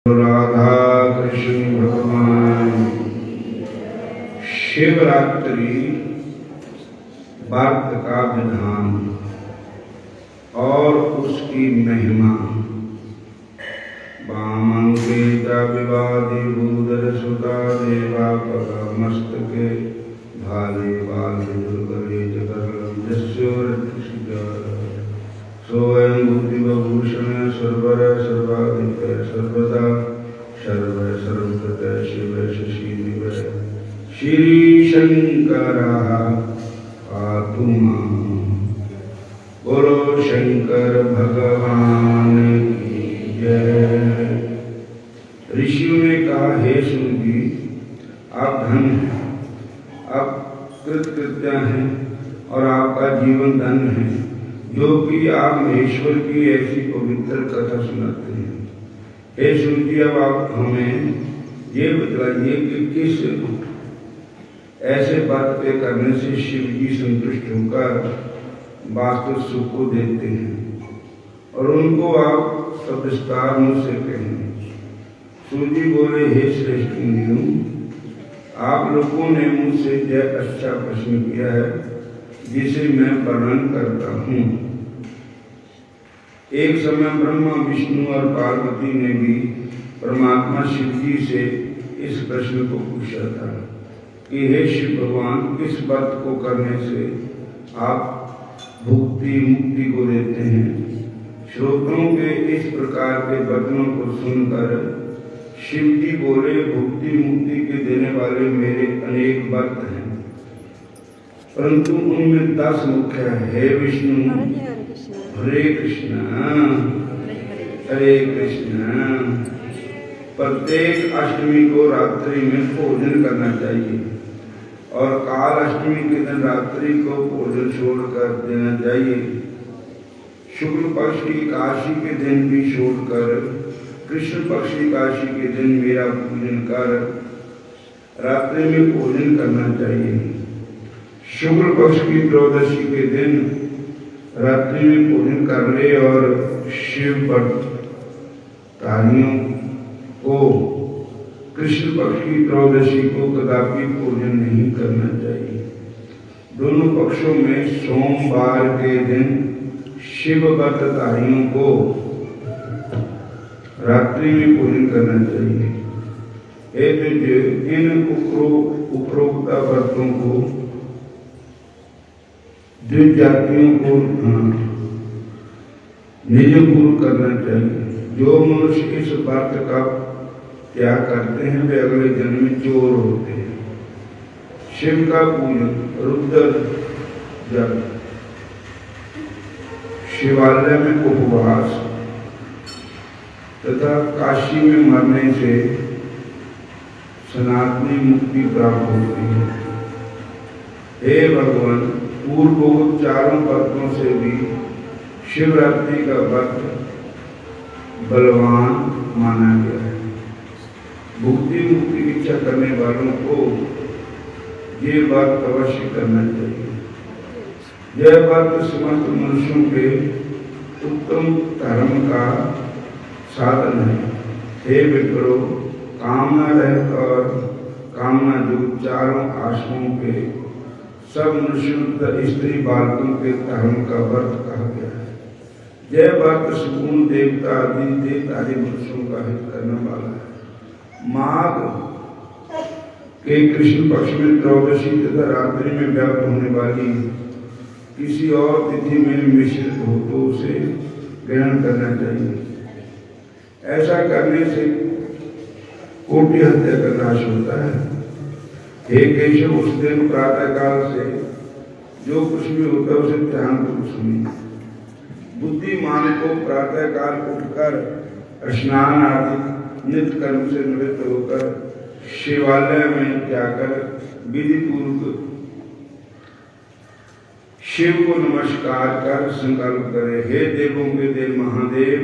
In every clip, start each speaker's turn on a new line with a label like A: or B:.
A: राधा कृष्ण भगवान। शिवरात्रि व्रत का विधान और उसकी महिमा। वामंकृता विवादी भूदर सुता देवा पगा मस्तके भाले बाल दुर्गले जगरम सोयं बुद्धिभूषण सर्वर सर्वाधिक सर्वदा सर्व सर्वगत शिव शशिनिव श्री शंकरः पातु मां। बोलो शंकर भगवान की जय। ऋषियों ने कहा, हे सुनजी, आप धन हैं, आप कृतकृत्य हैं और आपका जीवन धन्य है, जो कि आप महेश्वर की ऐसी पवित्र कथा सुनाते हैं। हे सुनजी, अब आप हमें ये बतलाइए कि किस ऐसे बात के करने से शिव जी संतुष्ट होकर वास्तव सुख को देते हैं और उनको आप सविस्तार मुझसे कहें। सूर्य बोले, हे श्रेष्ठ मुनियों, आप लोगों ने मुझसे यह अच्छा प्रश्न किया है जिसे मैं वर्णन करता हूँ। एक समय ब्रह्मा, विष्णु और पार्वती ने भी परमात्मा शिव जी से इस प्रश्न को पूछा था कि हे शिव भगवान, किस व्रत को करने से आप भुक्ति मुक्ति को देते हैं। श्रोताओं के इस प्रकार के वचनों को सुनकर शिव जी बोले, भुक्ति मुक्ति के देने वाले मेरे अनेक व्रत हैं, परंतु उनमें 10 मुख्य है। हे विष्णु, हरे कृष्ण हरे कृष्ण। प्रत्येक अष्टमी को रात्रि में भोजन करना चाहिए और काल अष्टमी के दिन रात्रि को भोजन छोड़कर देना चाहिए। शुक्ल पक्ष की एकादशी के दिन भी छोड़कर कृष्ण पक्ष की एकादशी के दिन मेरा पूजन कर रात्रि में भोजन करना चाहिए। शुक्ल पक्ष की त्रयोदशी के दिन रात्रि में भोजन कर ले और शिव व्रतारियों को कृष्ण पक्ष की त्रयोदशी को कदापि भोजन नहीं करना चाहिए। दोनों पक्षों में सोमवार के दिन शिव व्रतधारियों को रात्रि में भोजन करना चाहिए। इन उपरोक्त व्रतों को जिन जातियों को निज पूर्ण करना चाहिए। जो मनुष्य इस व्रत का त्याग करते हैं वे अगले जन्म में चोर होते हैं। शिव का पूजन, रुद्र जप, शिवालय में उपवास तथा काशी में मरने से सनातनी मुक्ति प्राप्त होती है। हे भगवान, पूर्व चारों व्रतों से भी शिवरात्रि का व्रत बलवान माना गया है। भुक्ति मुक्ति की इच्छा करने वालों को ये व्रत अवश्य करना चाहिए। यह व्रत समस्त मनुष्यों के उत्तम धर्म का साधन है। हे विप्रो, कामना रहित और कामना जो चारों आश्रमों के सब मनुष्यों स्त्री बालकों के धर्म का व्रत कहा गया है। यह व्रत सुगुण देवता आदि देवतारी मनुष्यों का हित करने वाला है। माघ के कृष्ण पक्ष में त्रयोदशी तथा रात्रि में व्याप्त होने वाली किसी और तिथि में मिश्रित हो तो उसे ग्रहण करना चाहिए। ऐसा करने से कोटि हत्या का नाश होता है। हे केशव, उस दिन प्रातः काल से जो कुछ भी होता है उसे ध्यानपूर्वक सुनिए। बुद्धिमान को प्रातः काल उठकर स्नान आदि नित्य कर्म से निवृत्त होकर शिवालय में जाकर विधि पूर्वक शिव को नमस्कार कर संकल्प करे। हे देवों के देव महादेव,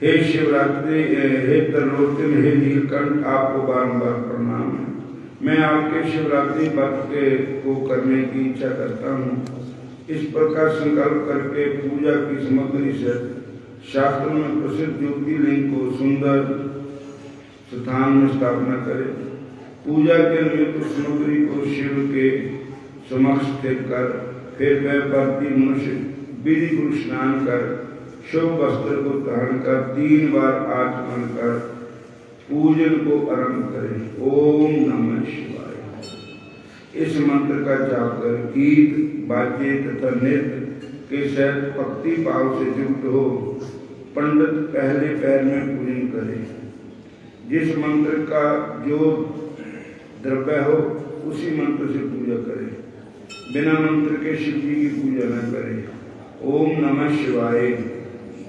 A: हे शिवरात्रि, हे त्रिलोचन, हे नीलकंठ, आपको बारंबार प्रणाम है। मैं आपके शिवरात्रि व्रत को करने की इच्छा करता हूँ। इस प्रकार संकल्प करके पूजा की सामग्री से शास्त्र में प्रसिद्ध ज्योतिर्लिंग को सुंदर स्थान में स्थापना करें। पूजा के निमित्त सामग्री को शिव के समक्ष स्थिर कर फिर वह प्रति मनुष्य विधि पूर्वक स्नान कर शुभ वस्त्र को धारण कर 3 बार आचमन कर पूजन को आरंभ करें। ओम नमः शिवाय। इस मंत्र का जाप कर गीत बाजे तथा नृत्य के साथ भक्ति भाव से युक्त हो पंडित पहले पैर में पूजन करे। जिस मंत्र का जो द्रव्य हो उसी मंत्र से पूजा करे। बिना मंत्र के शिव जी की पूजा न करे। ओम नमः शिवाय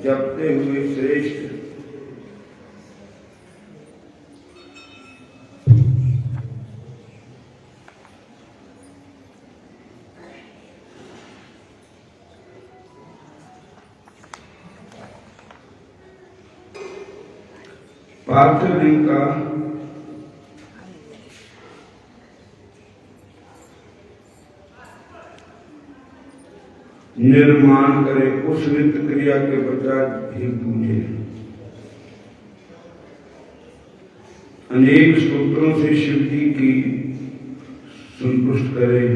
A: जपते हुए श्रेष्ठ पार्थिव लिंग का निर्माण करे। उस नित्य क्रिया के पश्चात ही पूजे। अनेक स्तोत्रों से शिव जी की संतुष्ट करे।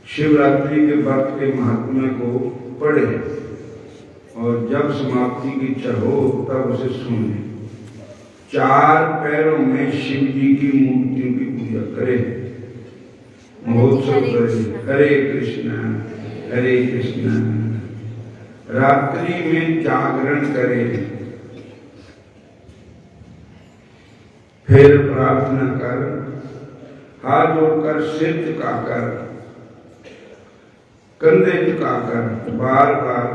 A: शिवरात्रि के व्रत के महात्म्य को पढ़े और जब समाप्ति की इच्छा हो तब उसे सुने। 4 पैरों में शिव जी की मूर्तियों की पूजा करे। महोत्सव करे। हरे कृष्णा हरे कृष्णा। रात्रि में जागरण करे। फिर प्रार्थना कर हाथ जोड़कर सिर झुकाकर कंधे झुकाकर बार बार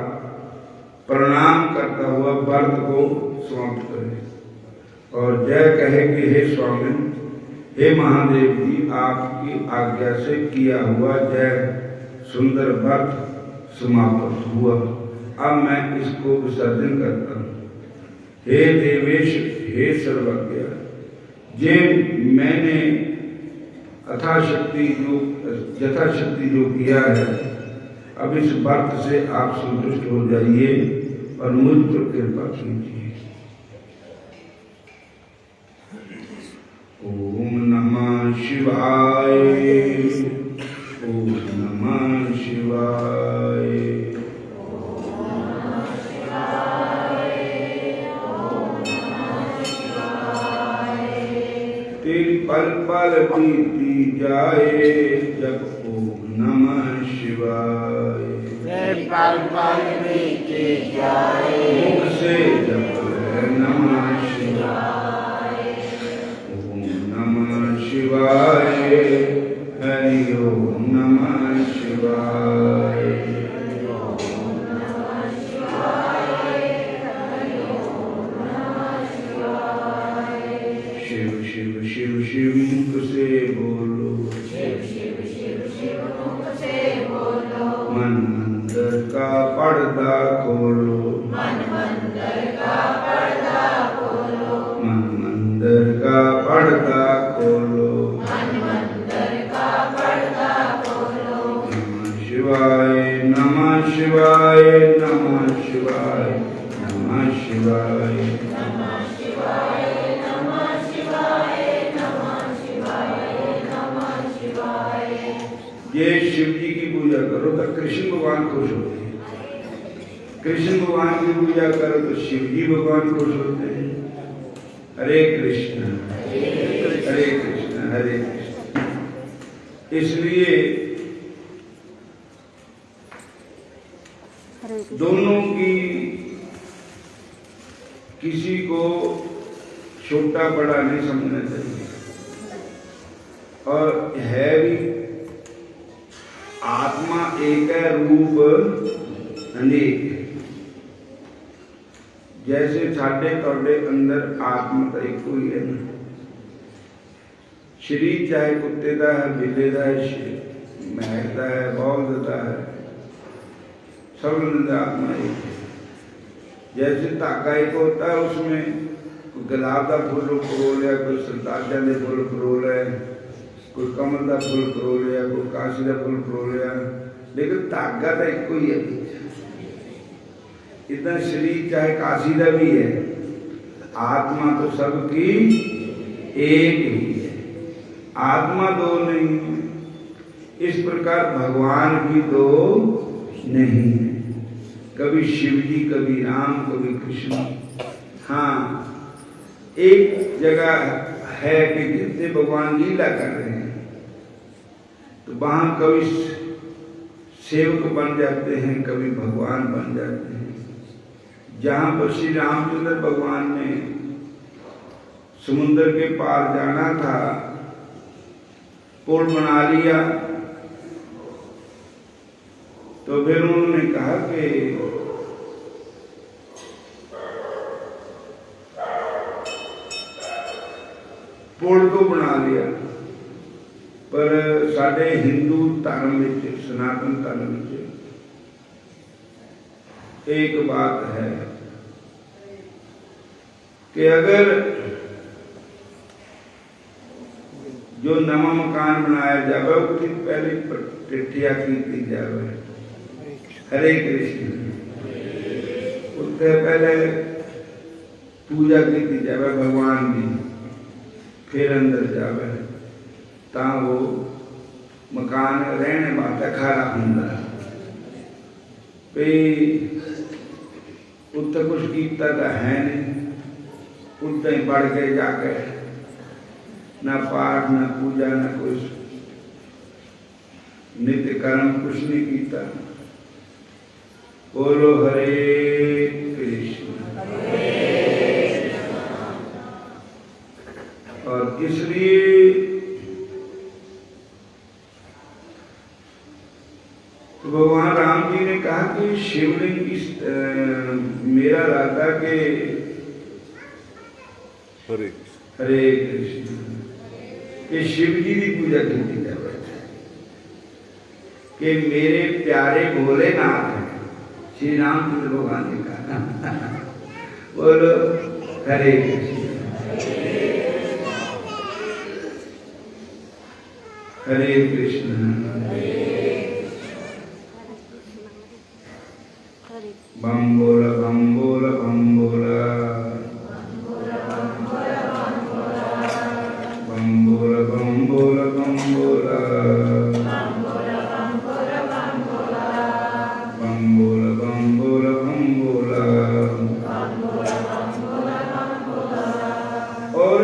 A: प्रणाम करता हुआ व्रत को समाप्त करे और जय कहे कि हे स्वामी हे महादेव जी आपकी आज्ञा से किया हुआ जय सुंदर व्रत समाप्त हुआ। अब मैं इसको विसर्जन करता हूँ। हे देवेश हे सर्वज्ञ जे मैंने यथाशक्ति जो किया है अब इस व्रत से आप संतुष्ट हो जाइए और मुझ पर कृपा कीजिए। ओम नमः शिवाय। ओम नमः शिवाय। तेरी पल पल बीती जाए जब ओम नमः शिवाय। तेरी पल पल बीती जाए मुख से जब नमः शिवाय। ओम नमः शिवाय। हरि ओम नमः शिवाय। शिव शिव शिव शिव मुख से बोलो। मन मंदिर का पर्दा खोलो। मन मंदिर का पर्दा खोलो। मन मंदिर का पर्दा खोलो। शिवाय नमः शिवाय नमः शिवाय नमः शिवाय नमः शिवाय नमः शिवाय नमः शिवाय नमः शिवाय। ये शिव जी की पूजा करो तो कृष्ण भगवान खुश होते हैं। कृष्ण भगवान की पूजा करो तो शिव जी भगवान खुश होते हैं। हरे कृष्ण हरे कृष्ण हरे कृष्ण। इसलिए दोनों की किसी को छोटा बड़ा नहीं समझना चाहिए और है भी आत्मा एक है रूप अनेक। जैसे साढ़े तोड़े अंदर आत्मा तो एक ही है ना। शरीर चाहे कुत्ते का है बिल्ले का है महक का है बौल का है सब आत्मा एक है। जैसे धागा एक होता है उसमें कोई गुलाब का फुल परो लिया कोई संताजा ने फुल परो लिया कोई कमल का फुल परो लिया कोई काशी का फुल परो लिया लेकिन धागा तो एक ही है। इतना शरीर चाहे काशी का भी है, आत्मा तो सबकी एक ही है, आत्मा दो नहीं है। इस प्रकार भगवान भी दो नहीं है, कभी शिव जी, कभी राम, कभी कृष्ण। हाँ, एक जगह है कि जितने भगवान लीला कर रहे हैं तो वहां कभी सेवक बन जाते हैं, कभी भगवान बन जाते हैं। जहां पर श्री रामचंद्र भगवान ने समुद्र के पार जाना था, पुल बना लिया, तो फिर उन्होंने कहा कि पुल तो बना लिया, पर साडे हिंदू धर्म में, सनातन धर्म में एक बात है कि अगर जो नवा मकान बनाया जाए उसकी पहले प्रतिष्ठा की जाए, हरे कृष्ण, उससे पहले पूजा की जाए भगवान की, फिर अंदर जावे ता वो मकान रहने वास्ते खरा होंदा। उत्तर कुछ कीता तो है नहीं, उत्तर ही बढ़ गए जाके, ना पाठ, ना पूजा, ना कुछ नित्य कर्म कुछ नहीं कीता। बोलो हरे कृष्ण। और इसलिए तो भगवान राम जी ने कहा कि शिवलिंग मेरा राधा के हरे कृष्ण कि शिव जी की पूजा की जाए, कि मेरे प्यारे भोलेनाथ हैं, श्री रामचंद्र भगवान ने कहा। बोलो हरे कृष्ण, हरे कृष्ण। बम बोला, बम बोला, बम बोला, बम बोला, बम बोला, बम बोला, बम बोला, बम बोला, बम बोला। और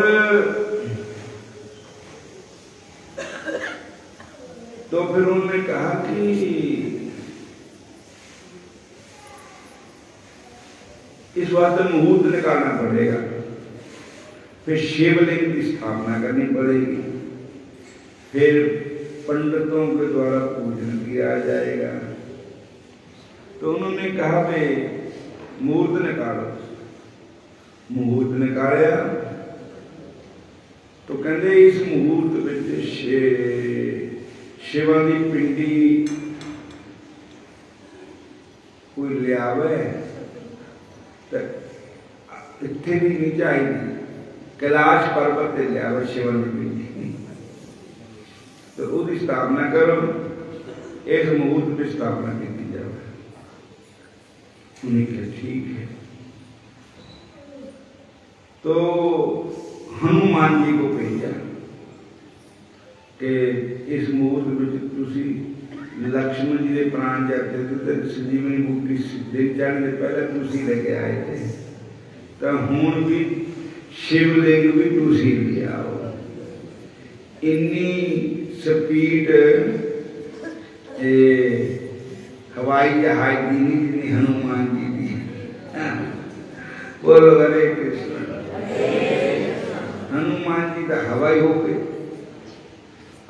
A: तो फिर उन्होंने कहा कि इस वास्ते मुहूर्त निकालना पड़ेगा, फिर शिवलिंग की स्थापना करनी पड़ेगी, फिर पंडितों के द्वारा पूजन किया जाएगा। तो उन्होंने कहा भाई मुहूर्त निकालो, मुहूर्त निकालिया तो कहते इस मुहूर्त में शिवा की पिंडी कोई लियावे तो इतने भी नहीं चाहिए, कैलाश पर्वत से लियावे शिवा की पिंडी, तो उसकी स्थापना करो, इस मुहूर्त की स्थापना की जाए। उन्हें कहा ठीक है। तो हनुमान जी को भेजा कि इस मुहूर्त में तुसी लक्ष्मण जी के प्राण जाते थे तो संजीवनी बूटी दिन चढ़ने पहले तुसी लेके आए थे, तो हुण भी शिवलिंग भी तुसी ले आओ। इन्नी स्पीड हवाई जहाज की नहीं जितनी हनुमान जी की। बोलो हरे कृष्ण। हनुमान जी का हवाई हो गए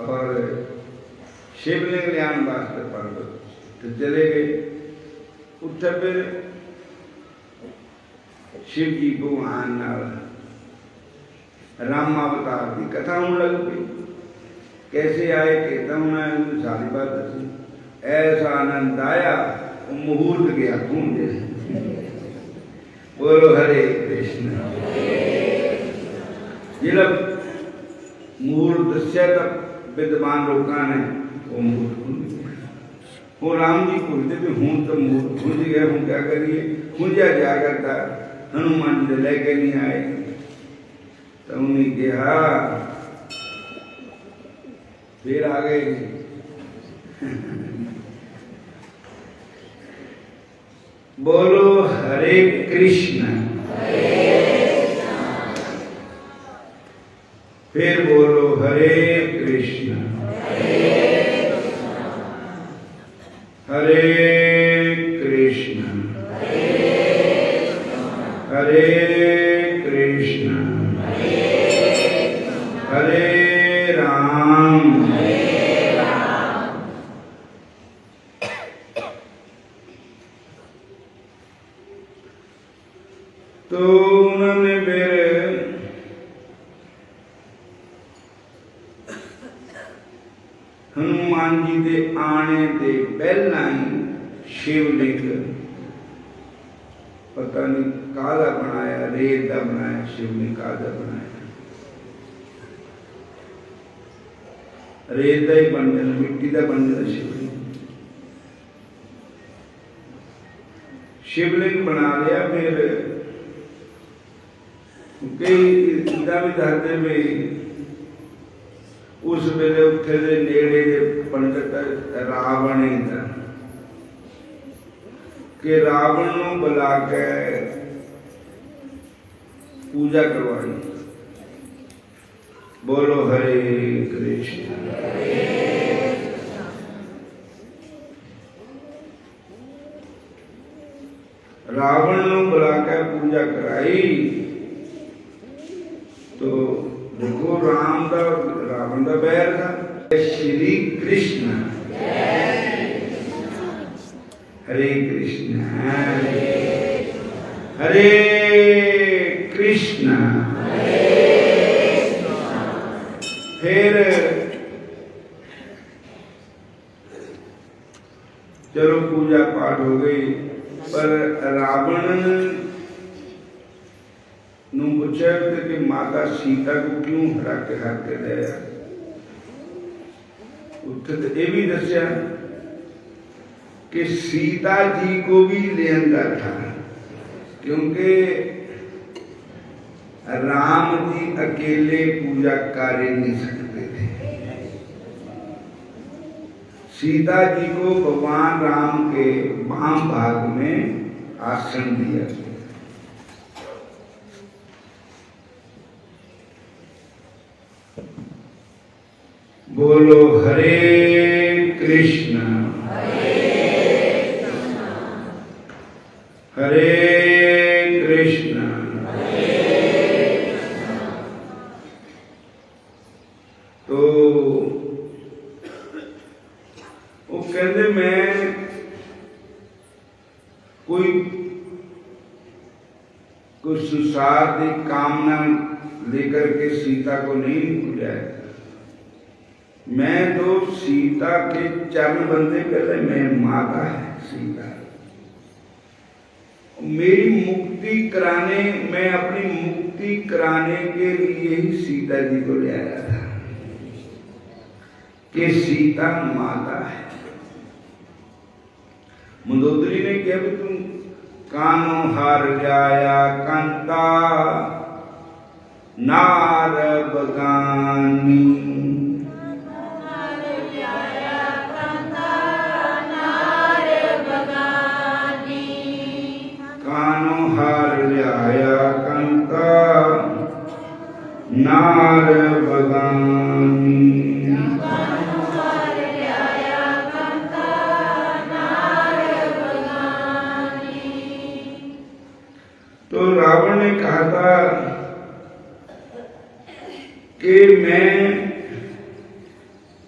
A: और शिवलिंग ले आने वास्ते पर्वत तो चले गए। उत्तर फिर शिव जी को भगवान रामावतार की कथा होने लग गई, कैसे आए कहता हूँ सारी बात दसी। ऐसा आनंद आया मुहूर्त गया घूम जैसे। बोलो हरे कृष्ण। जिला मुहूर्त से तब विद्वान लोग ने वो मुहूर्त वो राम जी पूछते भी हूँ तो खुंज गए, हूँ क्या करिए, खुंजा जा करता हनुमान जी लेके नहीं आए। तो उन्हें कहा फिर आ गए बोलो हरे कृष्ण, फिर बोलो हरे कृष्ण, हरे कृष्ण, हरे कृष्ण, हरे राम, तो उन्होंने फिर हनुमान जी के आने के पहला ही शिवलिंग पता नहीं काला बनाया, रेत का बनाया, शिवलिंग काला बनाया, रेत का ही बन जाना, मिट्टी का बन जाना शिवलिंग। शिवलिंग बना लिया। फिर कई इदा भी दसते भी उस वेले उत्थे दे नेड़े दे पंडित रावण ही था कि रावण को बुला के पूजा करवाई। बोलो हरे कृष्ण, रावण को बुला के पूजा कराई। तो देखो रावण का बैर था। श्री कृष्ण, हरे कृष्ण, हरे कृष्ण। फिर चलो पूजा पाठ हो गई, पर रावण पूछा कि माता सीता को क्यों हरा के हाथ के दिया। उत्थे तो ये भी दसिया कि सीता जी को भी लेंदा था, क्योंकि राम जी अकेले पूजा कर नहीं सकते थे। सीता जी को भगवान राम के वाम भाग में आसन दिया गया। बोलो हरे कृष्ण, हरे कृष्ण, तो वो कहते मैं कोई संसार की कामना लेकर के सीता को नहीं बुलाया। मैं तो सीता के चरण बंदे पहले मैं माता है सीता, मेरी मुक्ति कराने, मैं अपनी मुक्ति कराने के लिए ही सीता जी को ले आया था कि सीता माता है। मंदोदरी ने कहा भी तुम कानो हार जाया कांता नार बगानी, नार बगानी। तो रावण ने कहा था कि मैं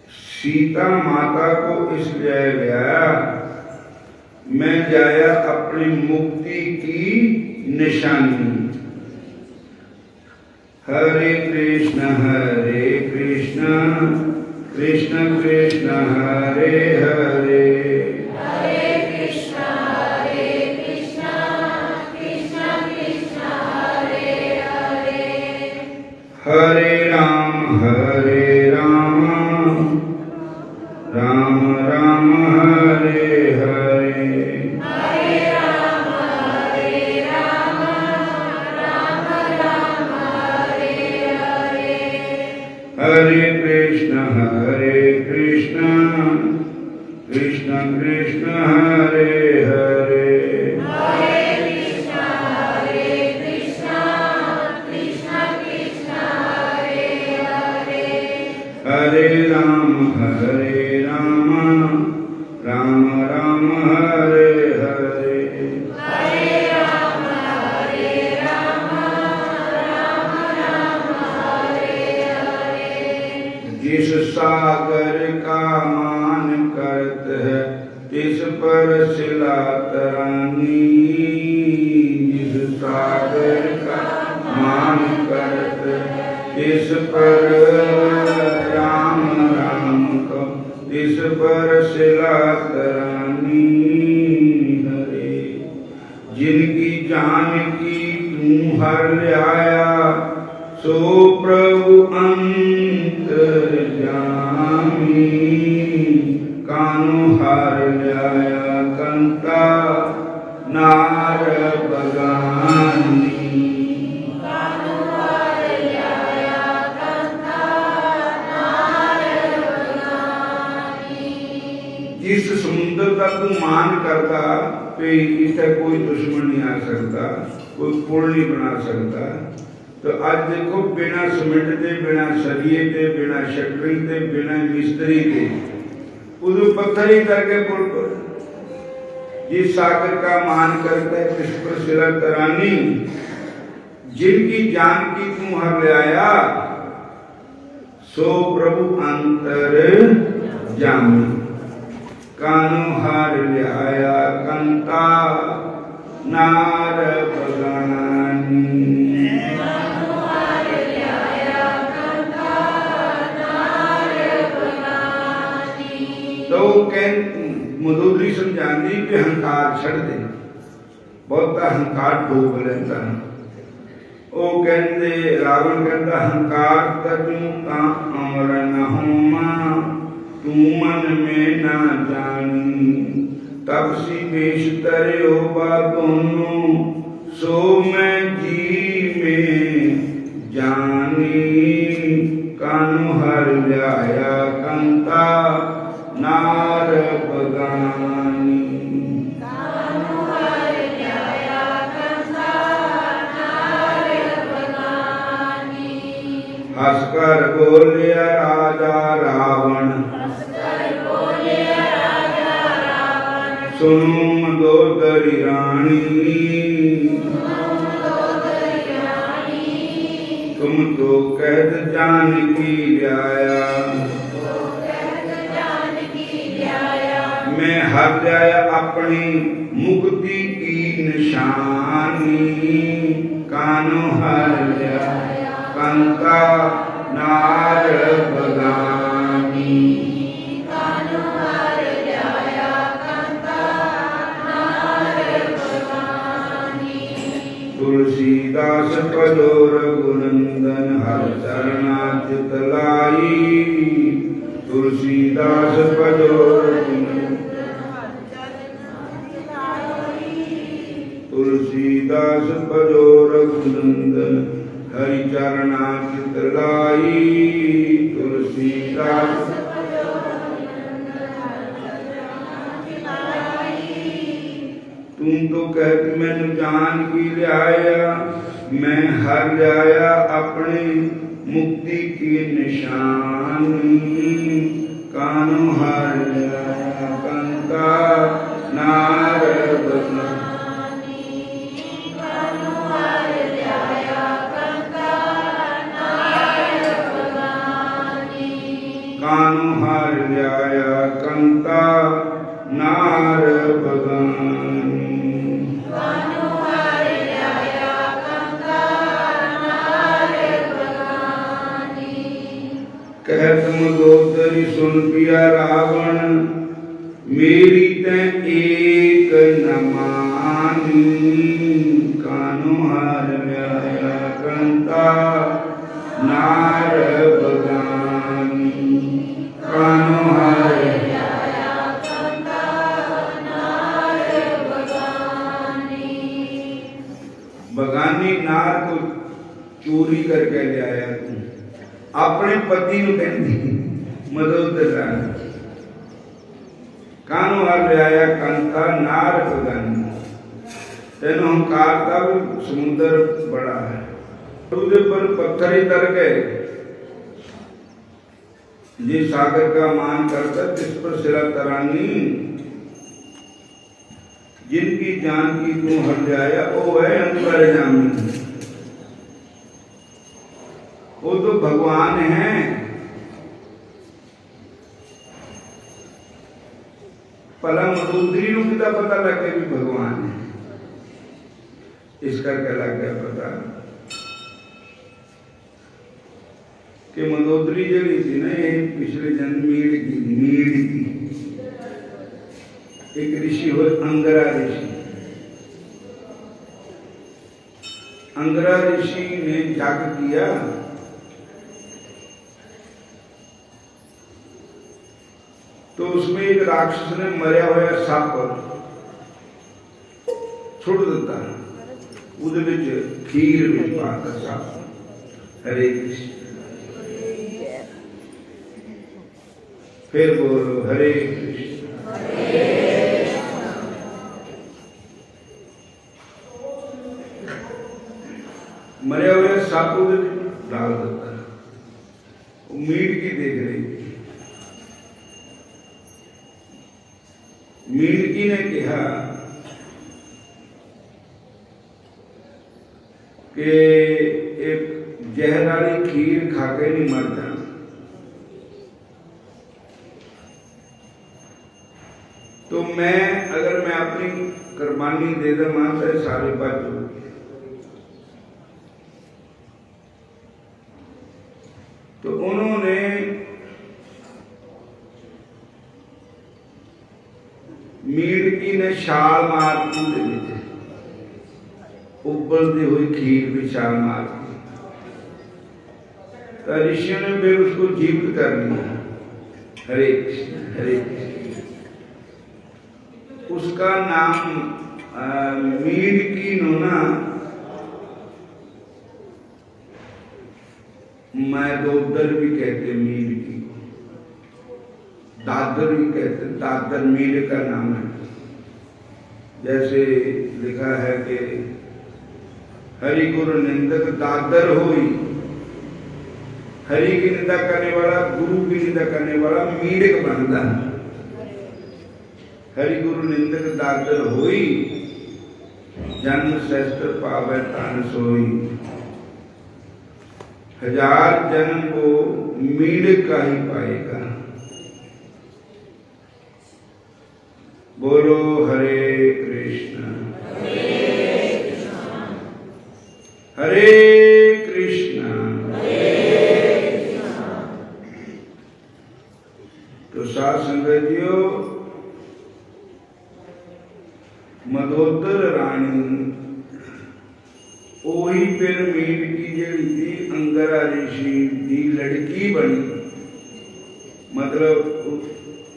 A: सीता माता को इसलिए लाया, मैं जाया अपनी मुक्ति की निशानी। हरे कृष्ण कृष्ण कृष्ण हरे हरे,
B: हरे कृष्ण कृष्ण कृष्ण हरे हरे,
A: हरे राम राम राम हरे हरे कृष्ण कृष्ण कृष्ण हरे हरे
B: कृष्ण कृष्ण कृष्ण हरे हरे
A: हरे राम राम राम हरे हरे
B: हरे राम राम राम हरे हरे
A: जिस सागर का मान करत है तिस पर शिला तरानी जिस सागर का मान करत है तिस पर राम राम को तिस पर शिला तरानी हरे जिनकी जान की तू हर आया सो प्रभु अंतर जामी कानो हार लाया कंता नार बगानी जिस समुद्र का तू मान करता पे इसे कोई दुश्मन नहीं आ सकता, कोई पुल नहीं बना सकता। तो आज देखो बिना सीमेंट के, बिना सरिये के, बिना शटरिंग के, बिना मिस्त्री के उस पत्थर ही करके पुल पर जिस सागर का मान करता है किस पर शिला तरानी जिनकी जान की तू हर ले आया सो प्रभु अंतर जामी कानो हार ले आया कंता नार बगानी तो मधुरी समझाती कि अहंकार छड़ दे, बहुत अहंकार डूब लेता है। वो कहते रावण कहता अहंकार तू अमर न होमा तू मन में ना जानी तब सी पेश तरे होगा दोनों सो मैं जी में जानी कानु हर जाया कंता नार बगानी
B: कानु हर जाया कंता नार बगानी
A: हंसकर बोलिया राजा रावण सुनो मंदोदरी रानी तुम तो कैद जानकी लाया मैं हर जाया अपनी मुक्ति की निशानी कानो हर जाया कंता नार बगानी तुलसीदास पदो रघुनंदन हर चरणाच्युत लाई तुलसीदास पदो तुलसीदास पदो रघुनंदन हरि चरणाच्युत लाई तुलसीदास तुम तो कहते मैंने जान की लाया मैं हर लाया अपने मुक्ति की निशानी कानो हर लाया कंता नार बगानी
B: कानु हर जाया कंता नार बगानी
A: कानो हर लाया कंता नार बगानी कहत मंदोदरी सुन पिया रावण मेरी तै एक न मानी कानो हार लाया कंता नार बगानी कानो हार
B: लाया कंता नार बगानी
A: बगानी नार को चोरी करके ले आया तू अपने पति नूं कहंदी मदोदर रानी कानू हर लिया कंता नार बगानी तेन हंकार का भी समुंदर बड़ा है उसके पर पत्थर ही तर गए ये सागर का मान करता जिस पर सिरा तरानी जिनकी जान की तू हर जाया वो है अंतर्यामी वो तो भगवान है भला मदोदरी नूं किदा पता लग गया भी भगवान है इस करके लग गया पता कि मदोदरी जी थी ना ये पिछले जन्म मीड़ की एक ऋषि हो अंगरा ऋषि अंगरा ऋषि ने याग किया तो उसमें एक राक्षस ने मरिया हुआ सांप छुड़ देता उधर खीर में पाता सांप हरे कृष्ण फिर बोलो हरे कृष्ण मरिया हुआ सांप उधर डाल देता मीट की देख रही थी मीणकी ने कहा कि एक जहर वाली खीर खाके नहीं मर जाना तो अगर मैं अपनी कुर्बानी दे दूं तो सारे बच जाओगे तो उन्होंने मीणकी ने छाल मार दी उबलती हुई खीर में छाल मार दी तो ऋषियों ने फिर उसको जीवित कर लिया हरे कृष्ण उसका नाम मीणकी नोना मैदोदर भी कहते मीणकी दादर भी कहते दादर मीर का नाम है जैसे लिखा है कि हरि गुरु निंदक दादर होई हरि की निंदा करने वाला गुरु की निंदा करने वाला मीड़क बनता है हरि गुरु निंदक दादर होई जन्म शस्त्र पावे तान सोई हजार जन्म को मीड़क का ही पाएगा बोलो हरे कृष्ण हरे कृष्ण तो साथ संगतियों मदोदर रानी ओही फिर मीणकी जी थी अंगरा ऋषि की लड़की बनी मतलब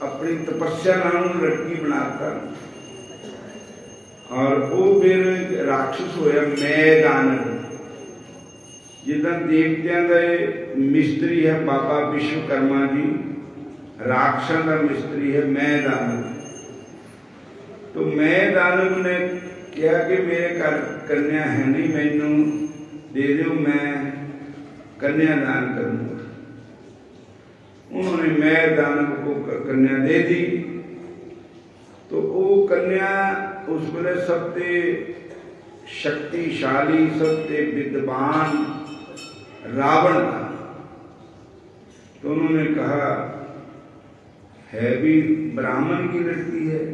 A: अपनी तपस्या नाम लड़की बनाता और वो फिर राक्षस होया मैदानव जिदा देवतियां का मिस्त्री है बाबा विश्वकर्मा जी राक्षसों का मिस्त्री है मैदानव तो मैदानव ने कहा कि मेरे घर कन्या है नहीं मैनू दे दो मैं कन्यादान करूंगा उन्होंने मैदानव को कन्या दे दी तो वो कन्या उस वेले सबसे शक्तिशाली सबसे विद्वान रावण था तो उन्होंने कहा है भी ब्राह्मण की लड़की है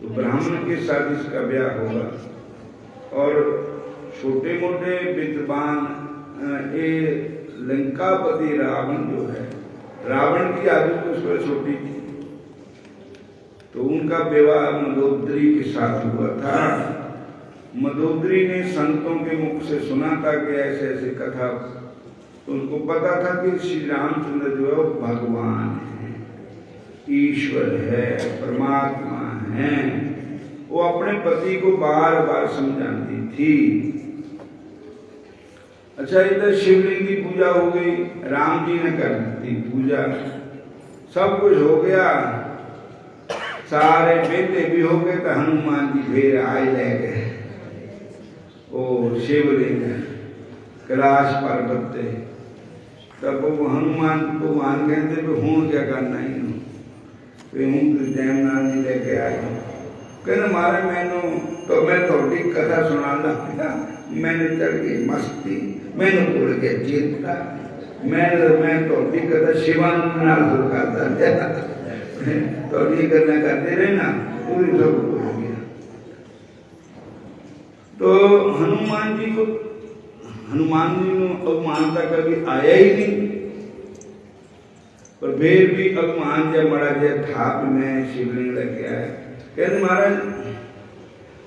A: तो ब्राह्मण के साथ इसका ब्याह होगा और छोटे मोटे विद्वान ये लंकापति रावण जो है रावण की आयु तो उस पर छोटी थी तो उनका विवाह मदोदरी के साथ हुआ था मदोदरी ने संतों के मुख से सुना था कि ऐसे ऐसे कथा तो उनको पता था कि श्री रामचंद्र जो है वो भगवान है ईश्वर है परमात्मा है वो अपने पति को बार बार समझाती थी अच्छा, इधर शिवलिंग की पूजा हो गई, राम जी ने कर दी पूजा, सब कुछ हो गया, सारे बेटे भी हो गए, तो हनुमान जी फिर आए ले गए ओ शिवलिंग कैलाश पर्वत पे। तब वो हनुमान भगवान कहते हूँ क्या करना ही हूँ जयमनाथ जी लेके आए। कहना मारे मैनू तो मैं थोड़ी कथा सुनाना पिता, मैंने चढ़ गई मस्ती, मैंने भूल गया चेता, मैं थोड़ी कथा शिवानंद नाल शुरू करता थोड़ी करना करते रहे ना, पूरी सब भूल गया। तो हनुमान जी को अवमानता कभी आया ही नहीं, पर फिर भी अवमान जब मरा जय थाप में शिवलिंग लेके आया। कहते महाराज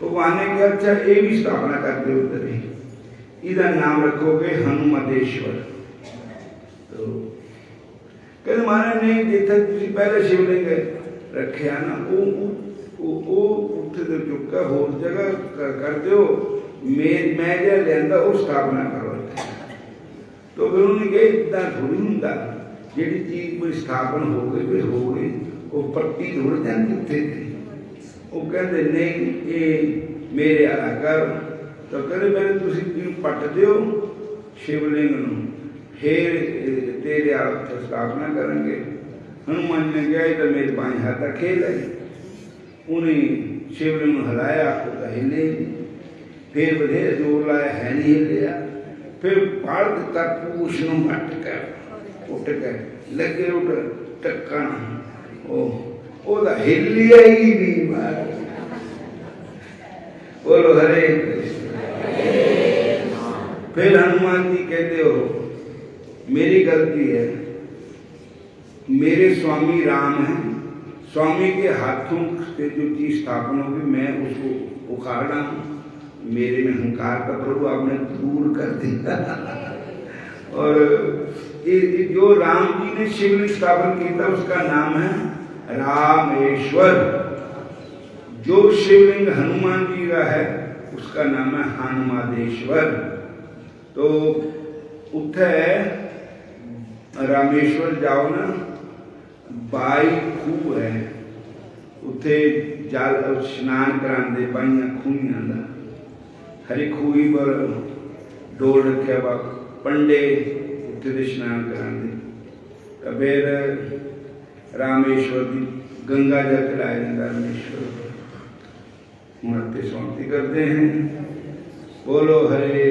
A: भगवान ने कहा अच्छा ये भी स्थापना कर दो उधर ही, इधर नाम रखोगे हनुमतेश्वर। तो कहते महाराज नहीं, जिथे तुम पहले शिवलिंग रखे ना वो उत्थे तो चुका होर जगह कर दो, मैं जो लिया वो स्थापना करो। तो फिर उन्होंने कहा इतना थोड़ी होंगे, जी चीज कोई स्थापना हो गई वो पट्टी थोड़ जाती उत्थे थी। वो कहते नहीं ये मेरे आला कर। तो कहते पहले तुम पट दो शिवलिंग फिर तेरे आप स्थापना करेंगे। हनुमान ने कहा तो मेरे बाएं हाथ का खेल है। उन्हें शिवलिंग हिलाया तो हिले, फिर बधेरे जोर लाया है नहीं हिलिया, फिर फाड़ दिता पूछ नूं मट कर उठ कर लगे उठ टक्कन ओदा हिलिया ही नहीं मार। बोलो हरे कृष्ण। फिर हनुमान जी कहते हो मेरी गलती है, मेरे स्वामी राम है, स्वामी के हाथों से जो चीज स्थापना होगी मैं उसको उखाड़ा हूँ, मेरे में हंकार का प्रभु आपने दूर कर दिया। और ये जो राम जी ने शिवलिंग स्थापन किया था उसका नाम है रामेश्वर। जो शिवलिंग हनुमान जी का है उसका नाम है हनुमादेश्वर। तो उठे रामेश्वर जाओ ना, 22 खूह है उत्थे जल स्नान कराते, 22 खूहियां का हरी खूही पर डोल रखे वा पंडे उत्थे स्नान कराते। तो फिर रामेश्वर की गंगा जल चलाया जाता, रामेश्वर मरते शांति करते हैं। बोलो हरे